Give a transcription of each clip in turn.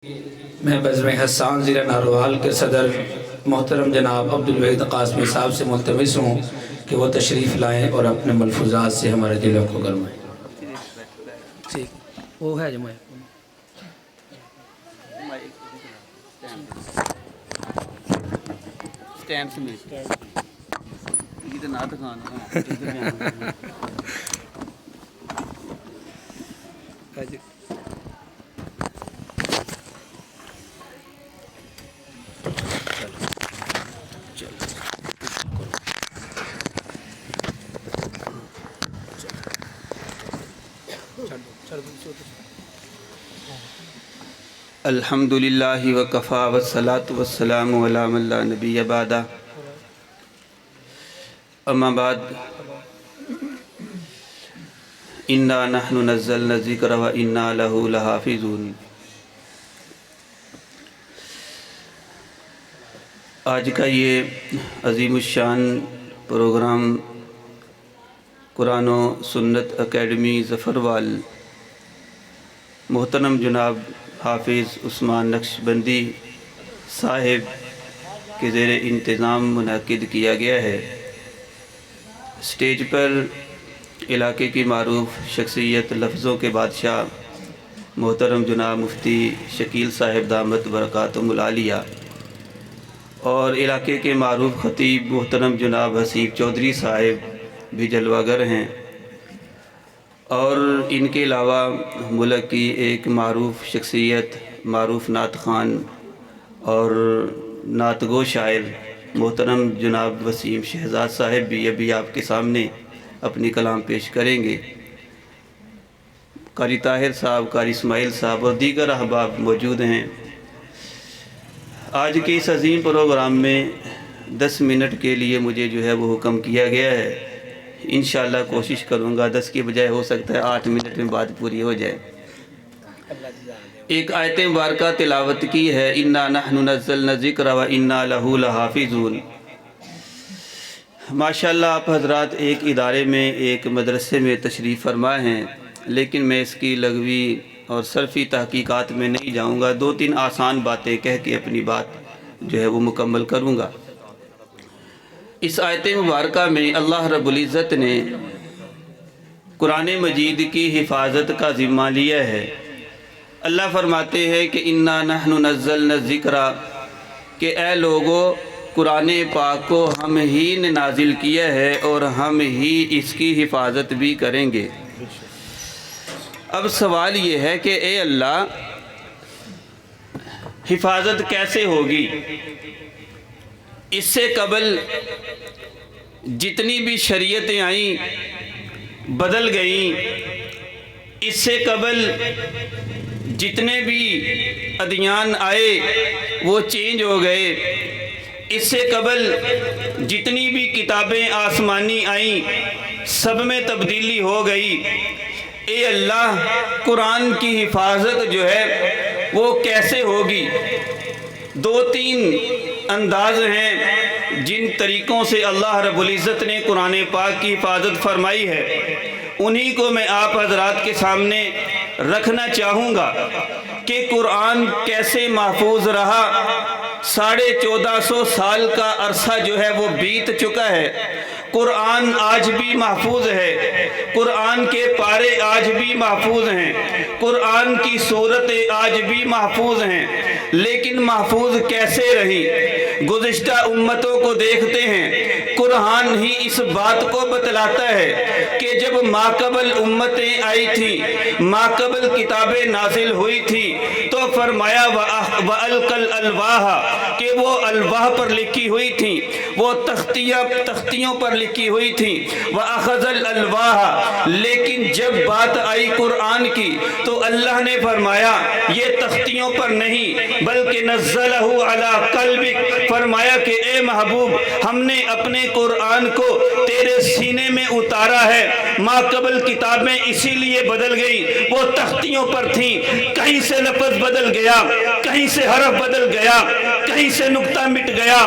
میں بزم حسان زیر ناروال کے صدر محترم جناب عبدالوحید قاسمی صاحب سے ملتمس ہوں کہ وہ تشریف لائیں اور اپنے ملفوظات سے ہمارے دلوں کو گرمائیں۔ ٹھیک وہ ہے جمعہ سٹینڈ سے ملتے یہ تو نہ دکھانا الحمدللہ وکفا والصلاة والسلام علی من لا نبی بعدہ اما بعد انا نحن نزلنا الذکر و انا لہ لحافظون۔ آج کا یہ عظیم الشان پروگرام قرآن و سنت اکیڈمی ظفروال محترم جناب حافظ عثمان نقشبندی صاحب کے زیر انتظام منعقد کیا گیا ہے۔ اسٹیج پر علاقے کی معروف شخصیت لفظوں کے بادشاہ محترم جناب مفتی شکیل صاحب دامت برکاتہم العالیہ اور علاقے کے معروف خطیب محترم جناب حسیب چودھری صاحب بھی جلوہ گر ہیں، اور ان کے علاوہ ملک کی ایک معروف شخصیت معروف نعت خوان اور نعت گو شاعر محترم جناب وسیم شہزاد صاحب بھی ابھی آپ کے سامنے اپنی کلام پیش کریں گے۔ قاری طاہر صاحب، قاری اسماعیل صاحب اور دیگر احباب موجود ہیں۔ آج کے اس عظیم پروگرام میں 10 منٹ کے لیے مجھے جو ہے وہ حکم کیا گیا ہے۔ انشاءاللہ کوشش کروں گا 10 کی بجائے ہو سکتا ہے 8 منٹ میں بات پوری ہو جائے۔ ایک آیت مبارکہ تلاوت کی ہے، انا نحن نزلنا الذکر و انا لہ لحافظون۔ ماشاءاللہ آپ حضرات ایک ادارے میں، ایک مدرسے میں تشریف فرما ہیں، لیکن میں اس کی لغوی اور صرفی تحقیقات میں نہیں جاؤں گا، 2-3 آسان باتیں کہہ کے اپنی بات جو ہے وہ مکمل کروں گا۔ اس آیت مبارکہ میں اللہ رب العزت نے قرآن مجید کی حفاظت کا ذمہ لیا ہے۔ اللہ فرماتے ہیں کہ انا نحن نزلنا الذکر، کہ اے لوگو قرآن پاک کو ہم ہی نے نازل کیا ہے اور ہم ہی اس کی حفاظت بھی کریں گے۔ اب سوال یہ ہے کہ اے اللہ حفاظت کیسے ہوگی؟ اس سے قبل جتنی بھی شریعتیں آئیں بدل گئیں، اس سے قبل جتنے بھی ادیان آئے وہ چینج ہو گئے، اس سے قبل جتنی بھی کتابیں آسمانی آئیں سب میں تبدیلی ہو گئی۔ اے اللہ قرآن کی حفاظت جو ہے وہ کیسے ہوگی؟ 2-3 انداز ہیں جن طریقوں سے اللہ رب العزت نے قرآن پاک کی حفاظت فرمائی ہے، انہی کو میں آپ حضرات کے سامنے رکھنا چاہوں گا کہ قرآن کیسے محفوظ رہا۔ 1450 سال کا عرصہ جو ہے وہ بیت چکا ہے، قرآن آج بھی محفوظ ہے، قرآن کے پارے آج بھی محفوظ ہیں، قرآن کی صورتیں آج بھی محفوظ ہیں، لیکن محفوظ کیسے رہی؟ گزشتہ امتوں کو دیکھتے ہیں، قرآن ہی اس بات کو بتلاتا ہے کہ جب ماقبل امتیں آئی تھیں، ماقبل کتابیں نازل ہوئی تھیں، تو فرمایا وَأَلْقَى الْأَلْوَاحَ، کہ وہ الواح پر لکھی ہوئی تھیں، وہ تختیوں پر لکھی ہوئی تھیں، وَأَخَذَ الْأَلْوَاحَ، لیکن جب بات آئی قرآن کی تو اللہ نے فرمایا یہ تختیوں پر نہیں بلکہ نزلہ علی قلبک، فرمایا کہ اے محبوب ہم نے اپنے قرآن کو تیرے سینے میں اتارا ہے۔ ماقبل کتابیں اسی لیے بدل گئی، وہ تختیوں پر تھیں، کہیں سے لفظ بدل گیا، کہیں سے حرف بدل گیا، کہیں سے نقطہ مٹ گیا،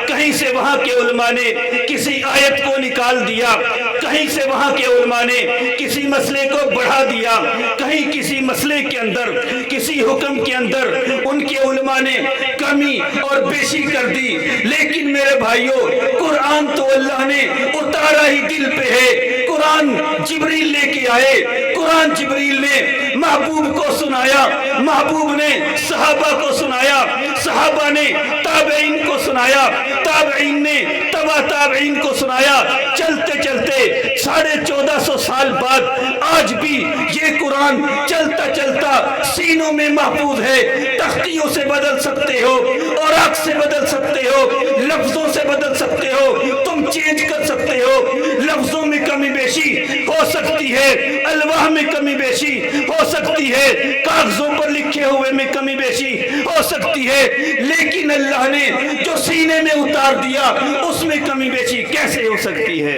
کہیں سے وہاں کے علماء نے کسی آیت کو نکال دیا، کہیں سے وہاں کے علماء نے کسی مسئلے کو بڑھا دیا، کہیں کسی مسئلے کے اندر، کسی حکم کے اندر ان کے علماء نے کمی اور بیشی کر دی۔ لیکن میرے بھائیوں، قرآن تو اللہ نے اتارا ہی دل پہ ہے۔ قرآن جبریل لے کے آئے، قرآن جبریل نے محبوب کو سنایا، محبوب نے صحابہ کو سنایا، صحابہ نے تابعین کو سنایا، تابعین نے تبع تابعین کو سنایا۔ چلتے چلتے 1450 سال بعد آج بھی یہ قرآن چلتا چلتا سینوں میں محفوظ ہے۔ تختیوں سے بدل سکتے ہو، اوراق سے بدل سکتے ہو، لفظوں سے بدل سکتے ہو، تم چینج کر سکتے ہو، لفظوں میں کمی بیشی ہو سکتی ہے، الواح میں کمی بیشی ہو سکتی ہے، کاغذوں پر لکھے ہوئے میں کمی بیشی ہو سکتی ہے، لیکن اللہ نے جو سینے میں اتار دیا اس میں کمی بیشی کیسے ہو سکتی ہے؟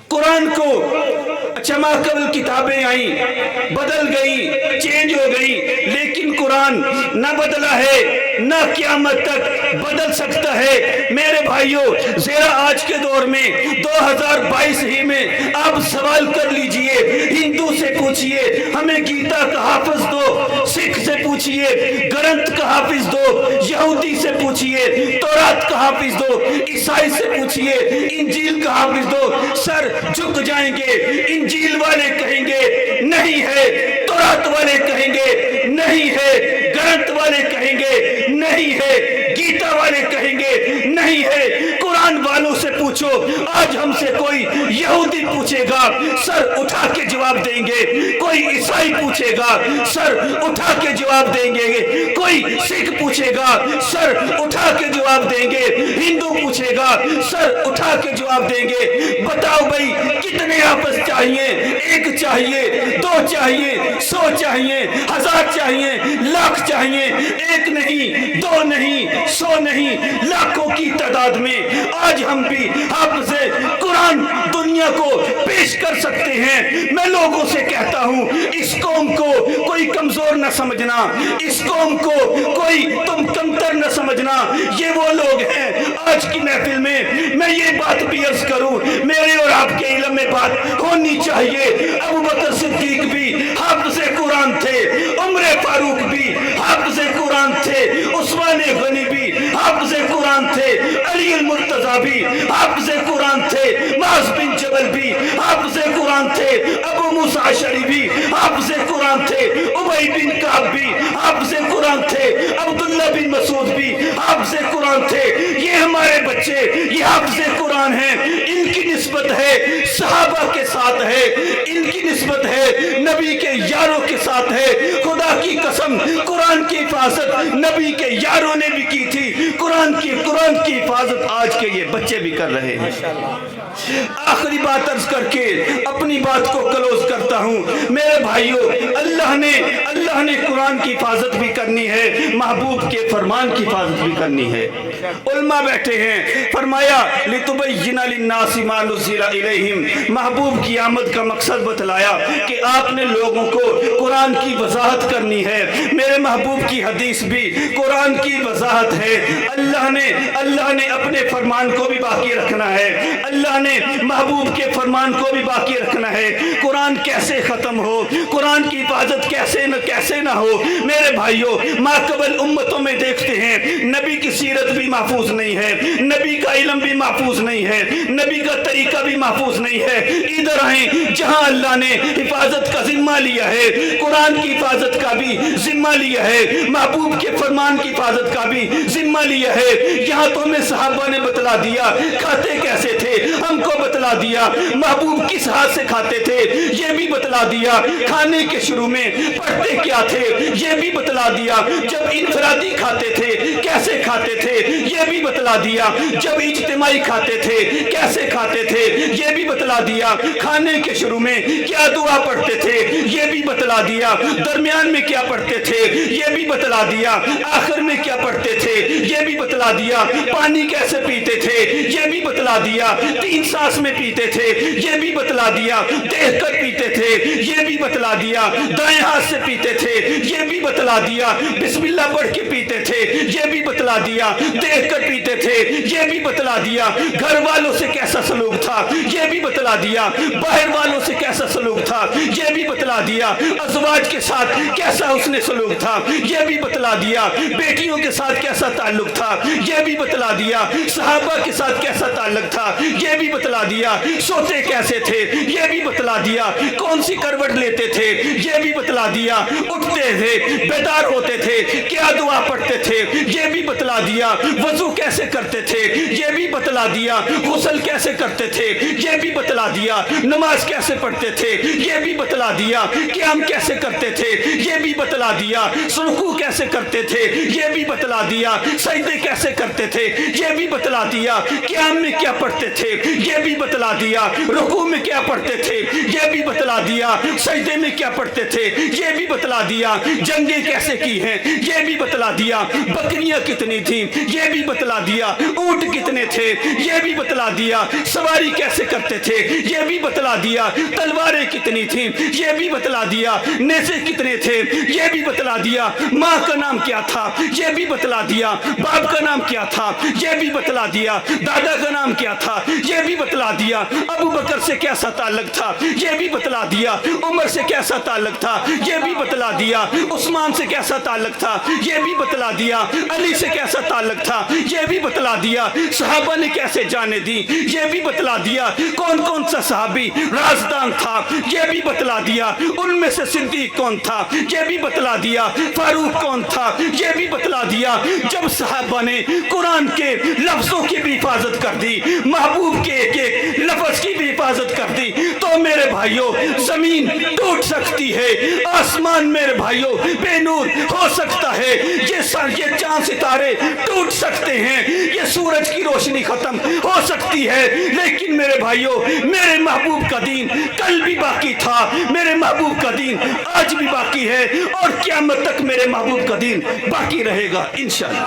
قرآن کو اچھا ماقبل کتابیں آئیں، بدل گئیں، چینج ہو گئیں، لیکن قرآن نہ بدلا ہے، نہ قیامت تک بدل سکتا ہے۔ میرے بھائیوں، ذرا آج کے دور میں 2022 ہی میں آپ سوال کر لیجئے، ہندو سے پوچھئے ہمیں گیتا کا حافظ دو، سکھ سے پوچھئے گرنتھ کا حافظ دو، یہودی سے پوچھئے تورات کا حافظ دو، عیسائی سے پوچھئے انجیل کا حافظ دو، سر جھک جائیں گے۔ انجیل والے کہیں گے نہیں ہے، تورات والے کہیں گے نہیں ہے، گرنتھ والے کہیں گے نہیں ہے، گیتا والے کہیں گے نہیں ہے۔ قرآن والوں سے پوچھو، آج ہم سے کوئی یہودی پوچھے گا سر اٹھا کے جواب دیں گے، کوئی عیسائی پوچھے گا سر اٹھا کے جواب دیں گے، کوئی سکھ پوچھے گا سر اٹھا کے جواب دیں گے، ہندو پوچھے گا سر اٹھا کے جواب دیں گے۔ بتاؤ بھائی کتنے آپس چاہیے؟ ایک چاہیے، دو چاہیے، 100 چاہیے، 1000 چاہیے، لاکھ چاہیے؟ ایک نہیں، دو نہیں، 100 نہیں، لاکھوں کی تعداد میں آج ہم بھی حافظ قرآن دنیا کو پیش کر سکتے ہیں۔ میں لوگوں سے کہتا ہوں اس قوم کو کوئی کمزور نہ سمجھنا، اس قوم کو کوئی تم کمتر نہ سمجھنا، یہ وہ لوگ ہیں۔ آج کی محفل میں میں یہ بات بھی عرض کروں، میرے اور آپ کے علم میں بات ہونی چاہیے، ابوبکر صدیق بھی حافظ قرآن تھے، عمر فاروق بھی حافظ قرآن تھے، عثمان غنی بھی حافظ قرآن تھے، علی المرتضی بھی حافظ قرآن تھے، معاذ بن جبل بھی حافظ قرآن تھے، ابو موسیٰ اشعری بھی حافظ قرآن تھے، ابی بن کعب بھی حافظ قرآن تھے، عبداللہ بن مسعود بھی حافظ قرآن تھے۔ یہ ہمارے بچے یہ حافظ قرآن ہیں، ان کی نسبت ہے صحابہ کے ساتھ ہے، ان کی نسبت ہے نبی کے یاروں کے ساتھ ہے۔ خدا کی قسم قرآن کی حفاظت نبی کے یاروں نے بھی کی تھی، قرآن کی حفاظت آج کے یہ بچے بھی کر رہے ہیں۔ آخری بات عرض کر کے اپنی بات کو کلوز کرتا ہوں۔ میرے بھائیوں، اللہ نے قرآن کی حفاظت بھی کرنی ہے، محبوب کے فرمان کی حفاظت بھی کرنی ہے۔ علماء بیٹھے ہیں، فرمایا لِتُبَيِّنَ لِلنَّاسِ مَا نُزِّلَ إِلَيْهِمْ، محبوب کی آمد کا مقصد بتلایا کہ آپ نے لوگوں کو قرآن کی وضاحت کرنی ہے۔ میرے محبوب کی حدیث بھی قرآن کی وضاحت ہے۔ اللہ نے اپنے فرمان کو بھی باقی رکھنا ہے، اللہ نے محبوب کے فرمان کو بھی باقی رکھنا ہے۔ قرآن کیسے ختم ہو، قرآن کی حفاظت کیسے نہ ہو؟ میرے بھائیوں، ماقبل امتوں میں دیکھتے ہیں نبی کی سیرت بھی محفوظ نہیں ہے، نبی کا علم بھی محفوظ نہیں ہے، نبی کا طریقہ بھی محفوظ نہیں ہے۔ ادھر آئیں جہاں اللہ نے حفاظت کا ذمہ لیا ہے، قرآن کی حفاظت کا بھی ذمہ لیا ہے، محبوب کے فرمان کی حفاظت کا بھی ذمہ لیا ہے۔ یہاں تو ہمیں صحابہ نے بتلا دیا کھاتے کیسے تھے، ہم کو بتلا دیا محبوب کس ہاتھ سے کھاتے تھے، یہ بھی بتلا دیا کھانے کے شروع میں پڑھتے کیا تھے، یہ بھی بتلا دیا جب انفرادی کھاتے تھے کیسے کھاتے تھے، یہ بھی بتلا دیا جب اجتماعی کھاتے تھے کیسے کھاتے تھے، یہ بھی بتلا دیا کھانے کے شروع میں کیا دعا پڑھتے تھے، یہ بھی بتلا دیا درمیان میں کیا پڑھتے تھے، یہ بھی بتلا دیا، آخر میں کیا پڑھتے تھے یہ بھی بتلا دیا، پانی کیسے پیتے تھے یہ بھی بتلا دیا، 3 سانس میں پیتے تھے یہ بھی بتلا دیا، دیکھ کر پیتے تھے یہ بھی بتلا دیا، دائیں ہاتھ سے پیتے تھے یہ بھی بتلا دیا، بسم اللہ پڑھ کے پیتے تھے یہ بھی بتلا دیا، دیکھ کر پیتے تھے یہ بھی بتلا دیا، گھر والوں سے کیسا سلوک تھا یہ بھی بتلا دیا، باہر والوں سے کیسا سلوک تھا یہ بھی بتلا دیا، ازواج کے ساتھ کیسا اس نے سلوک تھا یہ بھی بتلا دیا، بیٹیوں کے ساتھ کیسا تعلق تھا یہ بھی بتلا دیا، صحابہ کے ساتھ کیسا تعلق تھا یہ بھی بتلا دیا، سوتے کیسے تھے یہ بھی بتلا دیا، کون سی کروٹ لیتے تھے یہ بھی بتلا دیا، اٹھتے تھے بیدار ہوتے تھے کیا دعا پڑھتے تھے یہ بھی بتلا دیا، وضو کیسے کرتے تھے یہ بھی بتلا دیا، غسل کیسے کرتے تھے یہ بھی بتلا دیا، نماز کیسے پڑھتے تھے یہ بھی بتلا دیا، قیام کیسے کرتے تھے یہ بھی بتلا دیا، رکوع کیسے کرتے تھے یہ بھی بتلا دیا، سجدے کیسے کرتے تھے یہ بھی بتلا دیا، قیام میں کیا پڑھتے تھے یہ بھی بتلا دیا، رکوع میں کیا پڑھتے تھے یہ بھی بتلا دیا، سجدے میں کیا پڑھتے تھے یہ بھی بتلا دیا، جنگیں کیسے کی ہیں یہ بھی بتلا دیا، بکریاں کتنی تھیں یہ بھی بتلا دیا، اونٹ کتنے تھے یہ بھی بتلا دیا، سواری کیسے کرتے تھے یہ بھی بتلا دیا، تلواریں کتنی تھیں یہ بھی بتلا دیا، نیزے کتنے تھے یہ بھی بتلا دیا، ماں کا نام کیا تھا یہ بھی بتلا دیا، باپ کا نام کیا تھا یہ بھی بتلا دیا، دادا کا نام کیا تھا یہ بھی بتلا دیا، ابو بکر سے کیسا تعلق تھا یہ بھی بتلا دیا، عمر سے کیسا تعلق تھا یہ بھی بتلا دیا، عثمان سے کیسا تعلق تھا یہ بھی بتلا دیا، علی سے کیسا تعلق تھا یہ بھی بتلا دیا، صحابہ نے کیسے جانیں دی یہ بھی بتلا دیا، کون کون سا صحابی رازدان تھا یہ بھی بتلا دیا، ان میں سے صدیق کون تھا یہ بھی بتلا دیا، فاروق کون تھا یہ بھی بتلا دیا۔ جب صحابہ نے قرآن کے لفظوں کی بھی حفاظت کر دی، محبوب کے ایک ایک لفظ کی بھی حفاظت کر دی، تو میرے بھائیوں زمین ٹوٹ سکتی ہے، آسمان میرے بھائیوں بے نور ہو سکتا ہے، یہ چاند ستارے ٹوٹ سکتے ہیں، یہ سورج کی روشنی ختم ہو سکتی ہے، لیکن میرے بھائیوں میرے محبوب کا دین کل بھی باقی تھا، میرے محبوب کا دین آج بھی باقی ہے، اور قیامت تک میرے محبوب کا دین باقی رہے گا انشاءاللہ۔